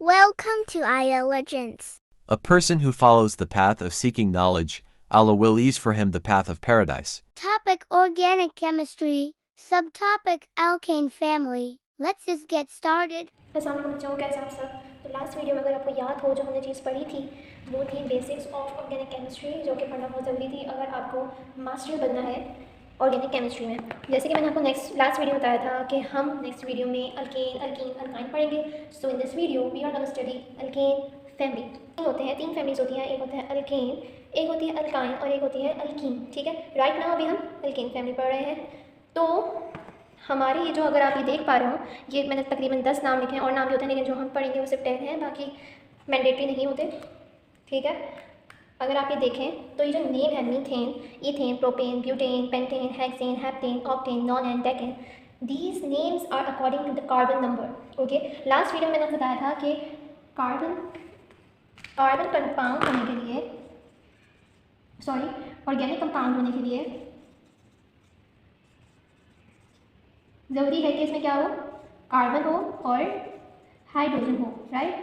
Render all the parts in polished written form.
Welcome to Aya Legends. A person who follows the path of seeking knowledge, Allah will ease for him the path of paradise. Topic Organic Chemistry. Subtopic Alkane Family. Let's just get started. अस्सलाम वालेकुम बच्चों, कैसे आप सब। तो last video में अगर आपको याद हो जो हमने चीज़ पढ़ी थी वो थी बेसिक्स ऑफ ऑर्गेनिक केमिस्ट्री, जो कि पढ़ना बहुत ज़रूरी थी अगर आपको मास्टर बनना है ऑर्गेनिक केमिस्ट्री में। जैसे कि मैंने आपको लास्ट वीडियो बताया था कि हम नेक्स्ट वीडियो में अल्केन, अल्कीन, अल्काइन पढ़ेंगे। So in this video we are gonna study alkane family. तीन होते हैं, तीन फैमिलीज होती हैं, एक होता है अल्केन, एक होती है अल्काइन और एक होती है अल्कीन। ठीक है, राइट नाउ अभी हम अल्केन फैमिली पढ़ रहे हैं। तो हमारी ये जो अगर आप ये देख पा रहे हो, ये मैंने तकरीबन 10 नाम लिखे हैं और नाम भी होते हैं, लेकिन जो हम पढ़ेंगे वो सिर्फ 10 हैं, बाकी मैंडेटरी नहीं होते। ठीक है, अगर आप ये देखें तो ये जो नेम है methane, ethane, propane, butane, pentane, hexane, heptane, octane, nonane, decane, these names are according to the carbon number. Okay, last video में मैंने बताया था कि कार्बन कंपाउंड होने के लिए, सॉरी ऑर्गेनिक कंपाउंड होने के लिए ज़रूरी है कि इसमें क्या हो, कार्बन हो और हाइड्रोजन हो, right.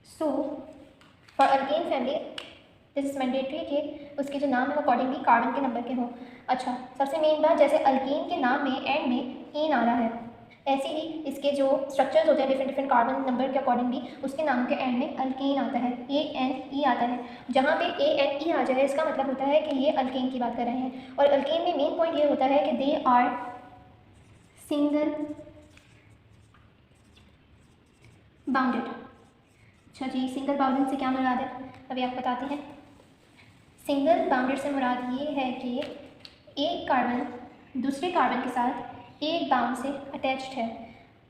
So for alkane family this is mandatory कि उसके जो नाम है वो अकॉर्डिंगली कार्बन के नंबर के हों। अच्छा, सबसे मेन बात, जैसे अल्कीन के नाम में एंड में एन आ रहा है, ऐसे ही इसके जो स्ट्रक्चर्स होते हैं डिफरेंट कार्बन नंबर के अकॉर्डिंगली उसके नाम के एंड में अल्कीन आता है, ANE आता है। जहाँ पे ANE आ जाए इसका मतलब होता है कि ये अल्केन की बात कर रहे हैं। और अल्केन में मेन पॉइंट ये होता है कि दे आर सिंगल बाउंडेड। अच्छा जी, सिंगल बाउंडेड से क्या मुराद है अभी आप बताते हैं। सिंगल बाउंडेड से मुराद ये है कि एक कार्बन दूसरे कार्बन के साथ एक बाउंड से अटैच्ड है।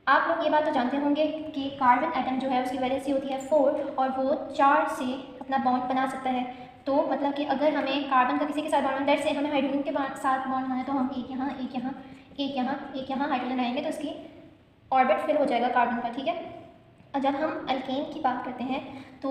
आप लोग ये बात तो जानते होंगे कि कार्बन एटम जो है उसकी वैलेंसी होती है 4 और वो 4 से अपना बॉन्ड बना सकता है। तो मतलब कि अगर हमें कार्बन का किसी के साथ बॉन्ड, दैट से हमें हाइड्रोजन के साथ बॉन्ड बनाना है तो हम एक यहाँ एक यहाँ एक यहाँ एक यहाँ हाइड्रोजन लगाएंगे तो उसकी ऑर्बिट फिल हो जाएगा कार्बन का। ठीक है, और जब हम अल्केन की बात करते हैं तो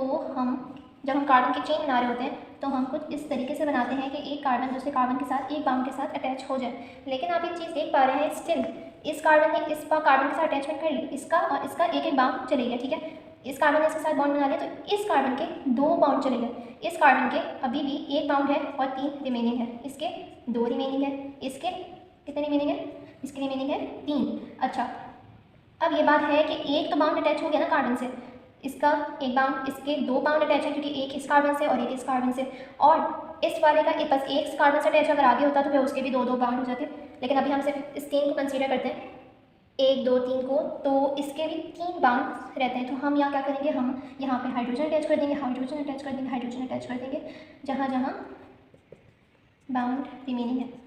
जब हम कार्बन की चेन बना रहे होते हैं तो हम कुछ इस तरीके से बनाते हैं कि एक कार्बन दूसरे कार्बन के साथ एक बाउंड के साथ अटैच हो जाए। लेकिन आप एक चीज़ देख पा रहे हैं, स्टिल इस कार्बन ने इस कार्बन के साथ अटैचमेंट कर ली, इसका और इसका एक एक बाउंड चले गया। ठीक है, इस कार्बन ने इसके साथ बॉन्ड बना लिया तो इस कार्बन के 2 बाउंड चले गए, इस कार्बन के अभी भी 1 बाउंड है और 3 रिमेनिंग है, इसके 2 रिमेनिंग है, इसके कितने रिमेनिंग है, इसकी रिमेनिंग है 3। अच्छा, अब ये बात है कि एक तो बाउंड अटैच हो गया ना कार्बन से, इसका एक बाउंड, इसके 2 बाउंड अटैच है क्योंकि एक इस कार्बन से और एक इस कार्बन से, और इस वाले का बस एक कार्बन से अटैच अगर आगे होता तो फिर उसके भी 2 बाउंड हो जाते। लेकिन अभी हम सिर्फ इस 3 को कंसीडर करते हैं, 1 2 3 को, तो इसके भी 3 बाउंड रहते हैं। तो हम यहाँ क्या करेंगे, हम यहाँ पे हाइड्रोजन अटैच कर देंगे, हाइड्रोजन अटैच कर देंगे, हाइड्रोजन अटैच कर देंगे जहाँ जहाँ बाउंड रिमेनिंग है।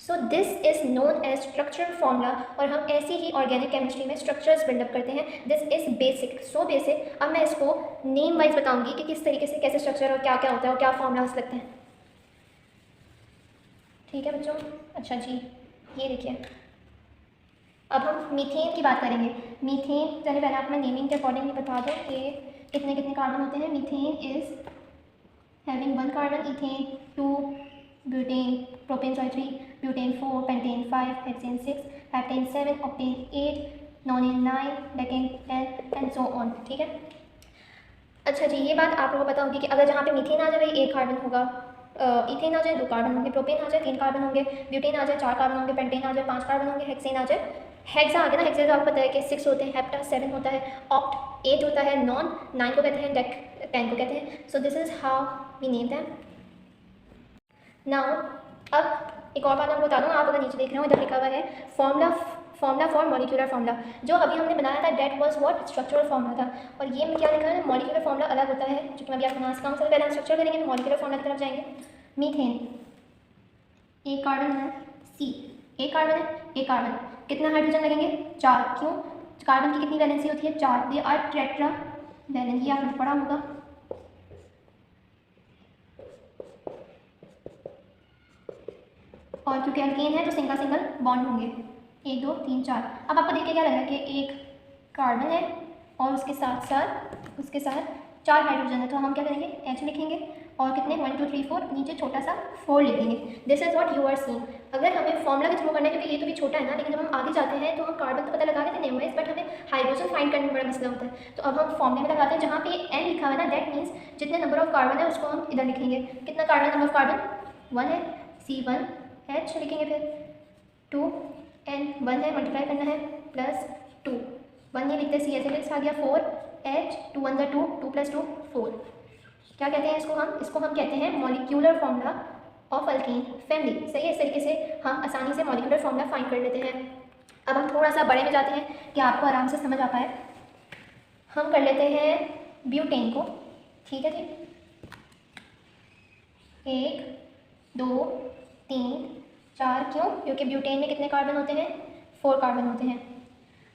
So this is known as structural formula, और हम ऐसी ही ऑर्गेनिक केमिस्ट्री में स्ट्रक्चर्स बिल्डअप करते हैं। This is basic, so basic. अब मैं इसको नेम वाइज बताऊंगी कि किस तरीके से कैसे स्ट्रक्चर और क्या क्या होता है और क्या फॉर्मूलाज लगते हैं। ठीक है बच्चों, अच्छा जी, ये देखिए अब हम मीथेन की बात करेंगे। मीथेन चलिए पहले आप मैं नेमिंग के अकॉर्डिंगली बता दूँ कि कितने कितने कार्बन होते हैं। Methane is having 1 carbon, ethane 2, butane propane 3, butane 4, pentane 5, hexane 6, heptane 7, octane 8, नॉनिन 9, decane 10 and so on. ठीक है, अच्छा जी, ये बात आप लोगों को पता होगी कि अगर जहाँ पे मीथेन आ जाए भाई 1 कार्बन होगा, इथेन आ जाए 2 कार्बन होंगे, प्रोपेन आ जाए 3 कार्बन होंगे, ब्यूटेन आ जाए 4 कार्बन होंगे, पेंटेन आ जाए 5 कार्बन होंगे, हेक्सेन आ जाए, हेक्सा आ गया ना, हेक्सा तो आपको पता है कि 6 होते हैं, हेप्टा 7 होता है, ऑक्ट 8 होता है, नॉन 9 को कहते हैं, डेक 10 को कहते हैं। So this is how we name them. Now अब एक और बात आपको बता दूँ, आप अगर नीचे देख रहे हो इधर लिखा हुआ है फॉर्मूला फॉर मॉलिक्यूलर फॉर्मूला। जो अभी हमने बनाया था that was what, structural formula था, और ये में क्या लिखा है, मॉलिक्यूलर फॉर्मूला अलग होता है, जो कि मैं अभी आपको यहाँ सिखाऊंगा। पहले हम स्ट्रक्चर करेंगे तो मॉलिक्यूलर फॉर्मूला की तरफ जाएंगे। मीथेन, एक कार्बन है, सी, एक कार्बन है, एक कार्बन, कितना हाइड्रोजन लगेंगे, 4। क्यों, कार्बन की कितनी वैलेंसी होती है, 4, दे आर टेट्रा वैलेंट, ये आपने पढ़ा होगा। और क्योंकि अल्केन है तो सिंगल सिंगल बॉन्ड होंगे, 1 2 3 4। अब आपको देख के क्या लग रहा है कि एक कार्बन है और उसके साथ 4 हाइड्रोजन है, तो हम क्या करेंगे, H लिखेंगे और कितने 1 2 3 4 नीचे छोटा सा 4 लिखेंगे। This is what you are seeing. अगर हमें फॉर्मूला के थ्रू करना है, क्योंकि ये तो भी छोटा है ना, लेकिन जब हम आगे जाते हैं तो हम कार्बन तो पता लगा लेते हैं नेम वाइज, बट हमें हाइड्रोजन फाइंड करने में बड़ा मसला होता है। तो अब हम फॉर्मूले में लगाते हैं, जहाँ पे n लिखा हुआ है ना, दैट मीन्स जितने नंबर ऑफ कार्बन है उसको हम इधर लिखेंगे। कितना कार्बन, नंबर ऑफ कार्बन 1 है, C1H लिखेंगे, फिर 2 n 1 है, मल्टीप्लाई करना है, प्लस 2 1 नहीं लिखते, सी ऐसे आ गया, 4H 2 1 2 2 + 2 4। क्या कहते हैं इसको हम कहते हैं molecular formula of alkyne family. सही है, इस तरीके से हम आसानी से मॉलिक्यूलर फॉर्मूला फाइंड कर लेते हैं। अब हम थोड़ा सा बड़े में जाते हैं कि आपको आराम से समझ आ पाए। हम कर लेते हैं ब्यूटेन को, ठीक है जी। 1 2 3 4, क्यों? क्योंकि ब्यूटेन में कितने कार्बन होते हैं? 4 कार्बन होते हैं।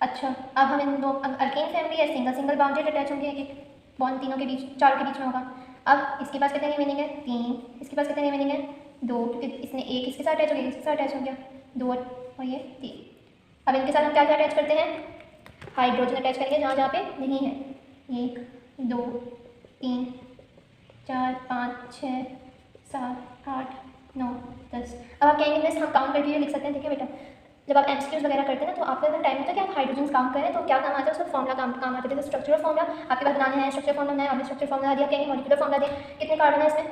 अच्छा, अब हम इन दो अल्केन फैमिली है, सिंगल सिंगल बाउंडेड अटैच होंगे, एक बॉन्ड तीनों के बीच, चारों के बीच में होगा। अब इसके पास कितने रिमेनिंग है? 3। इसके पास कितने रिमेनिंग है? 2, क्योंकि इसने एक इसके साथ अटैच हो गया, इसके साथ अटैच हो गया, 2 और ये 3। अब इनके साथ हम क्या क्या अटैच करते हैं? हाइड्रोजन अटैच करेंगे जहाँ जहाँ पे नहीं है। 1 2 3 4 5 6 7 8 9 10। अब आप कहेंगे मिस हम काउंट करके लिख सकते हैं। देखिए बेटा, जब आप एमसीक्यूज वगैरह करते हैं ना, तो आपका अगर टाइम होता है कि आप हाइड्रोजन काउंट करें, तो क्या काम आता है? उसका फॉर्मूला काम आता है। जैसे स्ट्रक्चरल फॉर्मूला आपके पास बनाने हैं, स्ट्रक्चर फॉर्मूला है, आपने स्ट्रक्चर फॉर्मूला दिया, कहेंगे मॉलिक्यूलर फॉर्मूला दिया। कितने कार्बन है इसमें?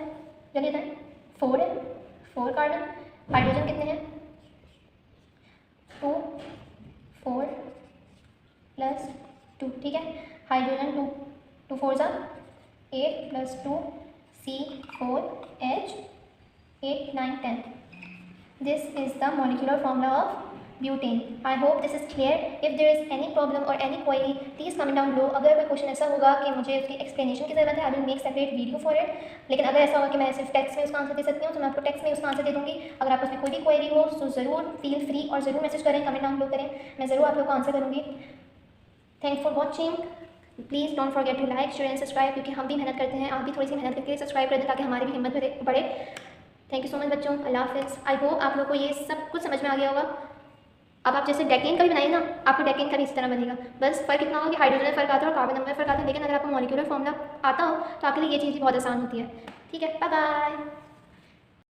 जल्दी बताएं। 4 है, 4 कार्बन। हाइड्रोजन कितने हैं? 2 4 + 2, ठीक है। हाइड्रोजन 2 4 सा 8 + 2 C4H 8 9 10। This is the molecular formula of butane. I hope this is clear. If there is any problem or any query, please comment down below. अगर कोई क्वेश्चन ऐसा होगा कि मुझे उसकी एक्सप्लेनेशन की ज़रूरत है, I will make separate video for it. लेकिन अगर ऐसा होगा कि मैं सिर्फ टेक्स्ट में उसका आंसर दे सकती हूँ, तो मैं आपको टेक्स्ट में उसका आंसर दे दूँगी। अगर आपको उसमें कोई भी क्वेरी हो तो ज़रूर फील फ्री और ज़रूर मैसेज करें, कमेंट डाउन बिलो करें, मैं ज़रूर आप लोग को आंसर करूँगी। Thanks for watching. Please don't forget to like share and subscribe, क्योंकि हम भी मेहनत करते हैं, आप भी थोड़ी सी मेहनत करके सब्सक्राइब कर दें ताकि हमारी भी हिम्मत बढ़े। थैंक यू सो मच बच्चों, अल्लाह हाफिज़। आई होप आप लोग को ये सब कुछ समझ में आ गया होगा। अब आप जैसे डेकेन का भी बनाइए ना, आपको डेकेन का भी इस तरह बनेगा। बस फ़र्क इतना होगा कि हाइड्रोजन में फ़र्क आता है और कार्बन में फ़र्क आता है, लेकिन अगर आपको मॉलिक्यूलर फॉर्मूला आता हो तो आपके लिए ये चीज़ भी बहुत आसान होती है। ठीक है, बाय बाय।